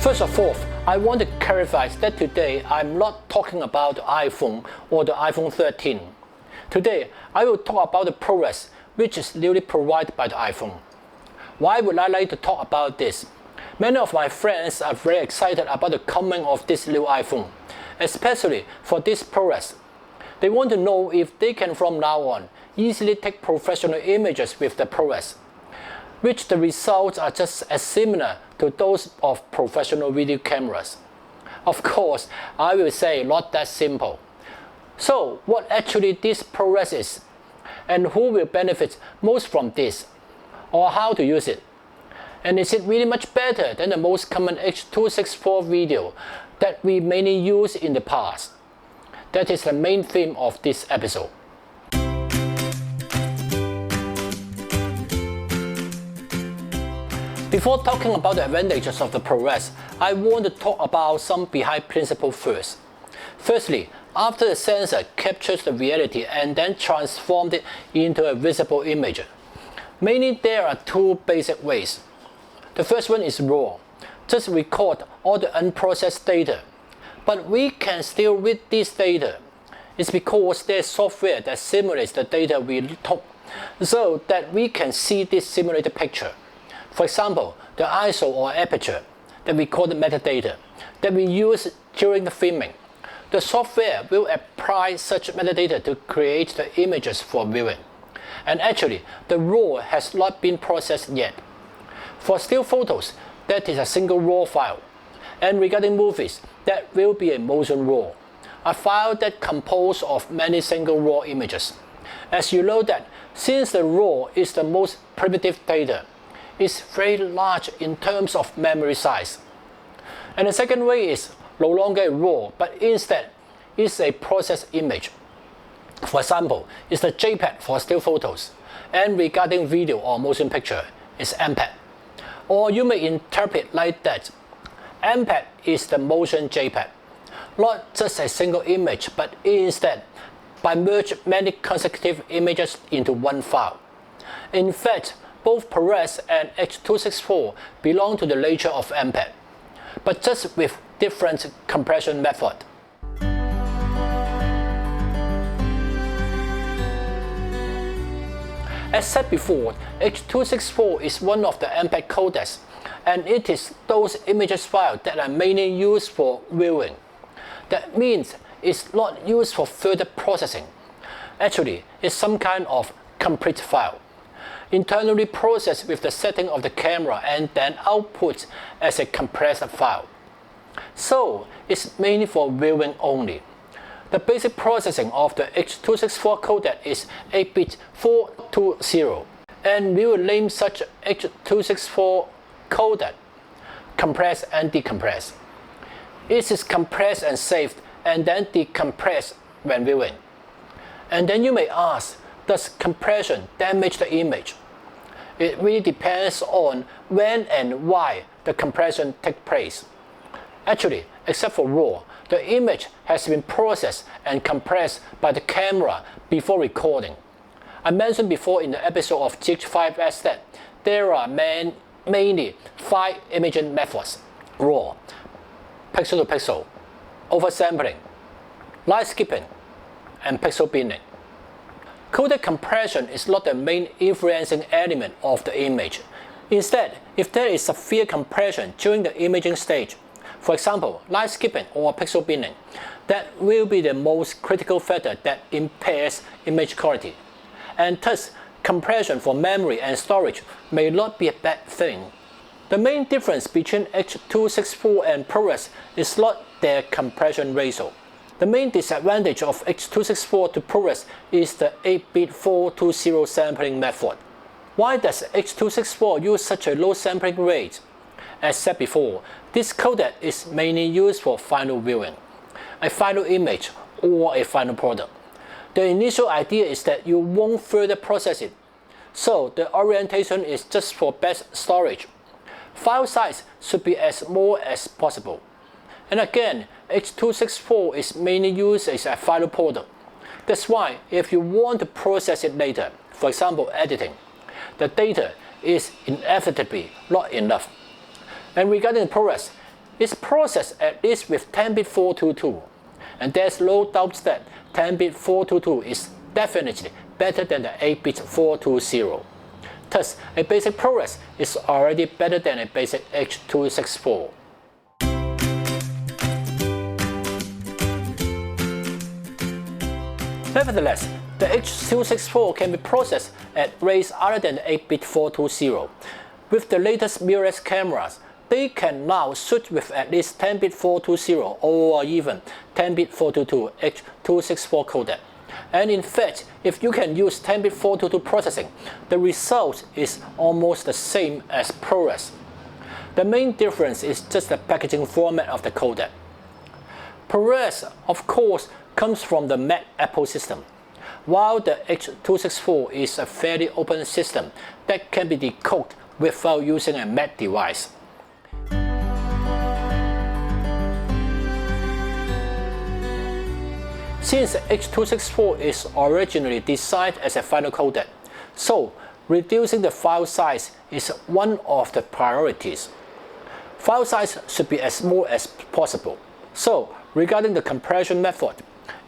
First of all, I want to clarify that today I'm not talking about the iPhone or the iPhone 13. Today, I will talk about the ProRes, which is newly provided by the iPhone. Why would I like to talk about this? Many of my friends are very excited about the coming of this new iPhone, especially for this ProRes. They want to know if they can from now on easily take professional images with the ProRes, which the results are just as similar to those of professional video cameras. Of course, I will say not that simple. So what actually this ProRes is, and who will benefit most from this, or how to use it? And is it really much better than the most common H.264 video that we mainly used in the past? That is the main theme of this episode. Before talking about the advantages of the ProRes, I want to talk about some behind principle first. Firstly, after the sensor captures the reality and then transforms it into a visible image, mainly there are two basic ways. The first one is RAW, just record all the unprocessed data. But we can still read this data. It's because there's software that simulates the data we took, so that we can see this simulated picture. For example, the ISO or aperture that we call the metadata that we use during the filming. The software will apply such metadata to create the images for viewing. And actually, the RAW has not been processed yet. For still photos, that is a single RAW file. And regarding movies, that will be a motion RAW, a file that composed of many single RAW images. As you know that, since the RAW is the most primitive data, it's very large in terms of memory size. And the second way is no longer a RAW, but instead is a processed image. For example, it's the JPEG for still photos, and regarding video or motion picture, it's MPEG. Or you may interpret like that. MPEG is the motion JPEG, not just a single image, but instead by merging many consecutive images into one file. In fact, both ProRes and H.264 belong to the nature of MPEG, but just with different compression method. As said before, H.264 is one of the MPEG codecs, and it is those images files that are mainly used for viewing. That means it's not used for further processing. Actually, it's some kind of complete file, internally processed with the setting of the camera and then output as a compressed file. So it's mainly for viewing only. The basic processing of the H.264 codec is 8-bit 420, and we will name such H.264 codec compress and decompress. It is compressed and saved and then decompressed when viewing. And then you may ask, does compression damage the image? It really depends on when and why the compression takes place. Actually, except for RAW, the image has been processed and compressed by the camera before recording. I mentioned before in the episode of GH5S that there are mainly 5 imaging methods: RAW, pixel to pixel, oversampling, light skipping, and pixel binning. Codec compression is not the main influencing element of the image. Instead, if there is severe compression during the imaging stage, for example, light skipping or pixel binning, that will be the most critical factor that impairs image quality. And thus, compression for memory and storage may not be a bad thing. The main difference between H.264 and ProRes is not their compression ratio. The main disadvantage of H.264 to ProRes is the 8-bit 420 sampling method. Why does H.264 use such a low sampling rate? As said before, this codec is mainly used for final viewing, a final image, or a final product. The initial idea is that you won't further process it, so the orientation is just for best storage. File size should be as small as possible. And again, H.264 is mainly used as a final product. That's why if you want to process it later, for example editing, the data is inevitably not enough. And regarding ProRes, is processed at least with 10-bit 422, and there's no doubt that 10-bit 422 is definitely better than the 8-bit 420. Thus, a basic ProRes is already better than a basic H.264. Nevertheless, the H.264 can be processed at rates other than the 8-bit 420. With the latest mirrorless cameras, they can now shoot with at least 10-bit 420 or even 10-bit 422 H.264 codec. And in fact, if you can use 10-bit 422 processing, the result is almost the same as ProRes. The main difference is just the packaging format of the codec. ProRes, of course, comes from the Mac Apple system, while the H.264 is a fairly open system that can be decoded without using a Mac device. Since the H.264 is originally designed as a final codec, so reducing the file size is one of the priorities. File size should be as small as possible. So, regarding the compression method,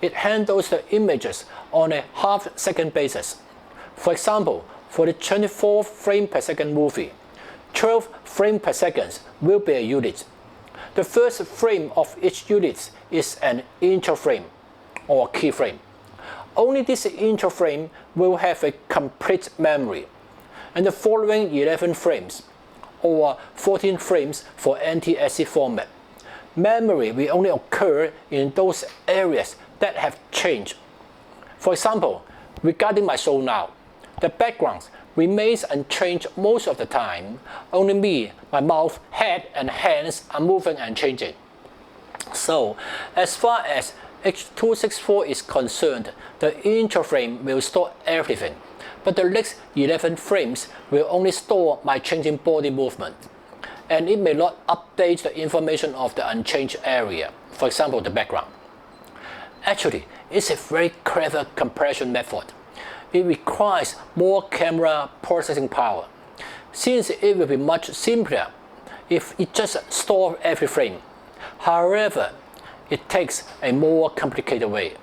it handles the images on a half-second basis. For example, for the 24 frame per second movie, 12 frames per second will be a unit. The first frame of each unit is an intra-frame or keyframe. Only this intra-frame will have a complete memory, and the following 11 frames, or 14 frames for NTSC format, memory will only occur in those areas that have changed. For example, regarding my show now, the background remains unchanged most of the time. Only me, my mouth, head, and hands are moving and changing. So, as far as H.264 is concerned, the intra-frame will store everything, but the next 11 frames will only store my changing body movement, and it may not update the information of the unchanged area, for example the background. Actually, it's a very clever compression method. It requires more camera processing power, since it will be much simpler if it just stores every frame. However, it takes a more complicated way.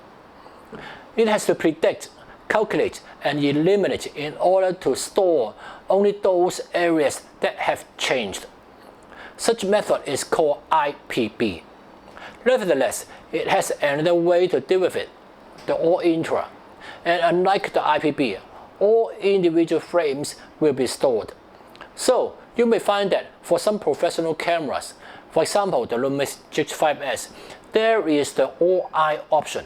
It has to predict, calculate, and eliminate in order to store only those areas that have changed. Such method is called IPB. Nevertheless, it has another way to deal with it, the all-intra. And unlike the IPB, all individual frames will be stored. So, you may find that for some professional cameras, for example the Lumix GH4, there is the all-I option.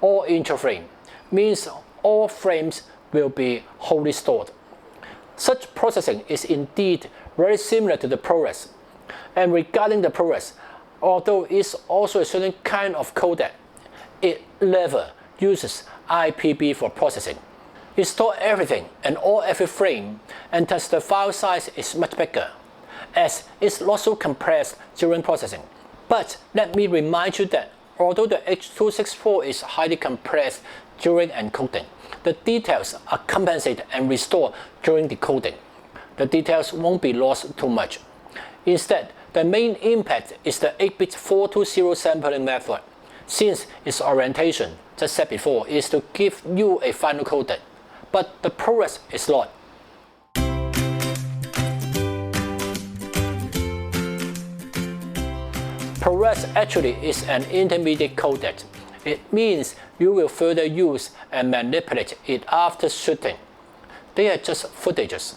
All intra-frame means all frames will be wholly stored. Such processing is indeed very similar to the ProRes. And regarding the ProRes, although it's also a certain kind of codec, it never uses IPB for processing. It stores everything and every frame, and thus the file size is much bigger, as it's also compressed during processing. But let me remind you that although the H.264 is highly compressed during encoding, the details are compensated and restored during decoding. The details won't be lost too much. Instead, the main impact is the 8-bit 420 sampling method, since its orientation, just said before, is to give you a final codec, but the ProRes is not. ProRes actually is an intermediate codec. It means you will further use and manipulate it after shooting. They are just footages.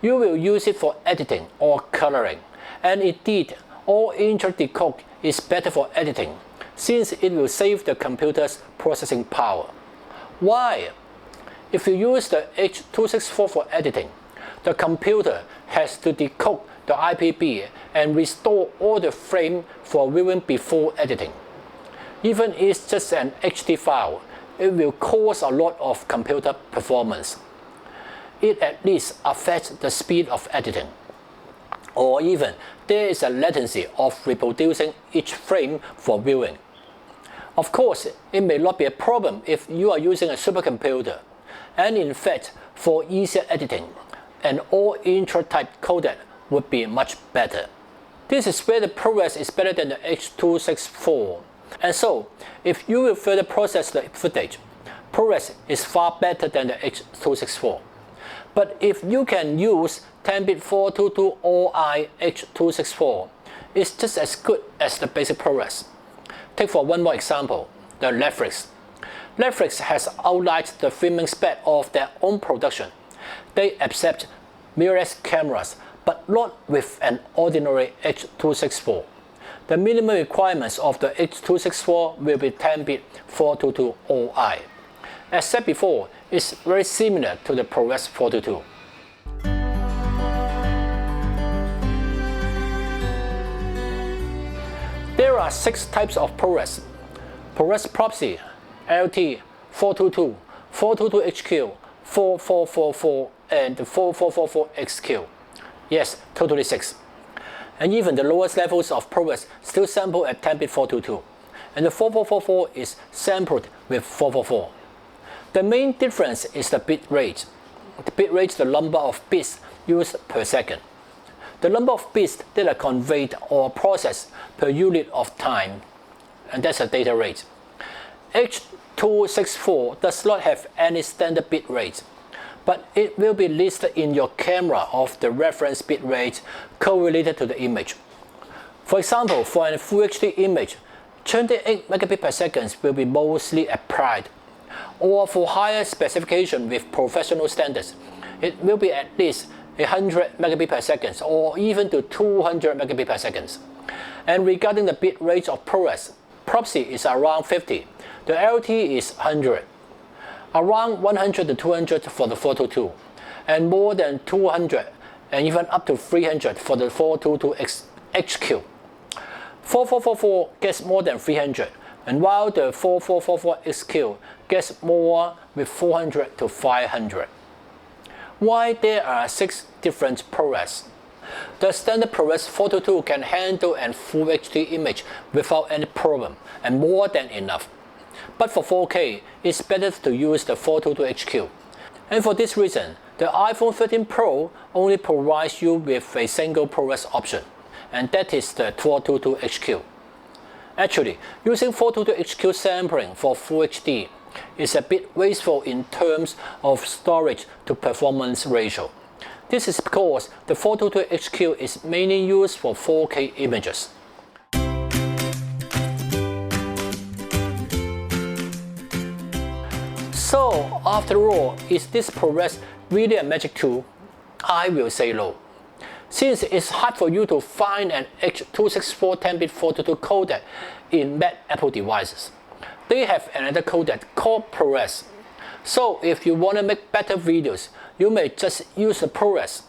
You will use it for editing or coloring, and indeed, all intra-decode is better for editing, since it will save the computer's processing power. Why? If you use the H.264 for editing, the computer has to decode the IPB and restore all the frames for viewing before editing. Even if it's just an HD file, it will cause a lot of computer performance. It at least affects the speed of editing. Or even, there is a latency of reproducing each frame for viewing. Of course, it may not be a problem if you are using a supercomputer, and in fact, for easier editing, an all-intra type codec would be much better. This is where the ProRes is better than the H.264. And so, if you will further process the footage, ProRes is far better than the H.264. But if you can use 10-bit 422 OI H.264, it's just as good as the basic ProRes. Take for one more example, the Netflix. Netflix has outlined the filming spec of their own production. They accept mirrorless cameras, but not with an ordinary H.264. The minimum requirements of the H.264 will be 10-bit 422 OI. As said before, it's very similar to the ProRes 422. There are 6 types of ProRes: ProRes Proxy, LT, 422, 422HQ, 4444, and 4444XQ. Yes, totally 6. And even the lowest levels of ProRes still sample at 10-bit 422, and the 4444 is sampled with 444. The main difference is the bit rate. The bit rate is the number of bits used per second. The number of bits that are conveyed or processed per unit of time, and that's the data rate. H.264 does not have any standard bit rate, but it will be listed in your camera of the reference bit rate correlated to the image. For example, for a Full HD image, 28 megabits per second will be mostly applied, or for higher specification with professional standards, it will be at least 100 megabits per second or even to 200 megabits per second. And regarding the bit rate of ProRes, Proxy is around 50, the LT is 100, around 100 to 200 for the 422, and more than 200 and even up to 300 for the 422HQ. 4444 gets more than 300, and while the 4444XQ gets more with 400 to 500. Why there are 6 different ProRes? The standard ProRes 422 can handle a Full HD image without any problem and more than enough. But for 4K, it's better to use the 422HQ. And for this reason, the iPhone 13 Pro only provides you with a single ProRes option, and that is the 422HQ. Actually, using 422HQ sampling for Full HD is a bit wasteful in terms of storage to performance ratio. This is because the 422HQ is mainly used for 4K images. So, after all, is this ProRes really a magic tool? I will say no. Since it's hard for you to find an H.264 10-bit 422 codec in Mac Apple devices, they have another codec called ProRes. So if you want to make better videos, you may just use the ProRes.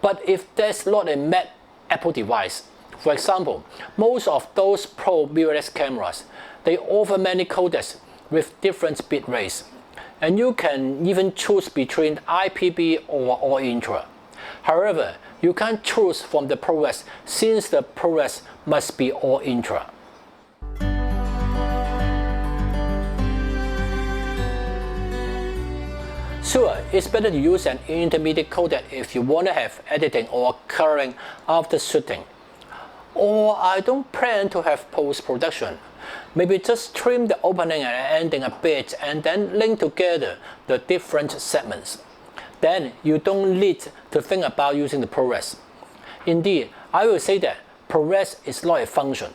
But if there's not a Mac Apple device, for example, most of those Pro mirrorless cameras, they offer many codecs with different bit rates, and you can even choose between IPB or All Intra. However, you can't choose from the ProRes since the ProRes must be All Intra. Sure, it's better to use an intermediate codec if you want to have editing or coloring after shooting. Or I don't plan to have post-production. Maybe just trim the opening and ending a bit and then link together the different segments. Then you don't need to think about using the ProRes. Indeed, I will say that ProRes is not a function.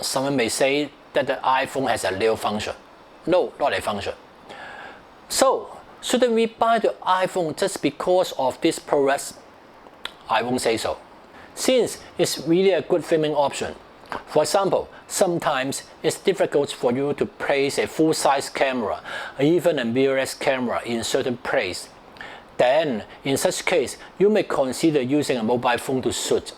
Someone may say that the iPhone has a little function. No, not a function. So, shouldn't we buy the iPhone just because of this ProRes? I won't say so, since it's really a good filming option. For example, sometimes it's difficult for you to place a full-size camera or even a mirrorless camera in certain place. Then, in such case, you may consider using a mobile phone to shoot.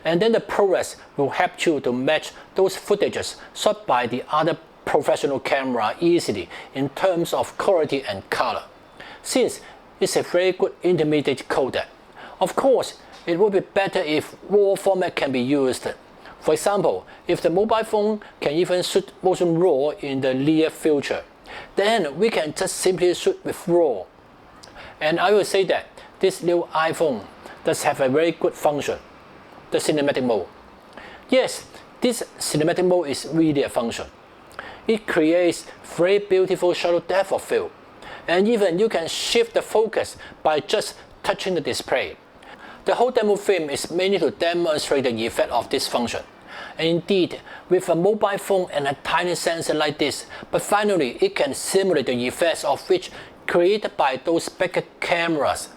And then the ProRes will help you to match those footages shot by the other professional camera easily in terms of quality and color, since it's a very good intermediate codec. Of course, it would be better if RAW format can be used. For example, if the mobile phone can even shoot motion RAW in the near future, then we can just simply shoot with RAW. And I will say that this new iPhone does have a very good function. the cinematic mode. Yes, this cinematic mode is really a function. It creates very beautiful shallow depth of field, and even you can shift the focus by just touching the display. The whole demo film is mainly to demonstrate the effect of this function. And indeed, with a mobile phone and a tiny sensor like this, but finally it can simulate the effects of which created by those bigger cameras.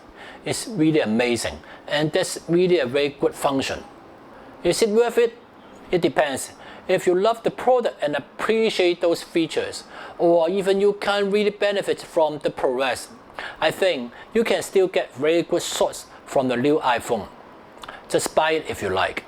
It's really amazing, and that's really a very good function. Is it worth it? It depends. If you love the product and appreciate those features, or even you can't really benefit from the ProRes, I think you can still get very good shots from the new iPhone. Just buy it if you like.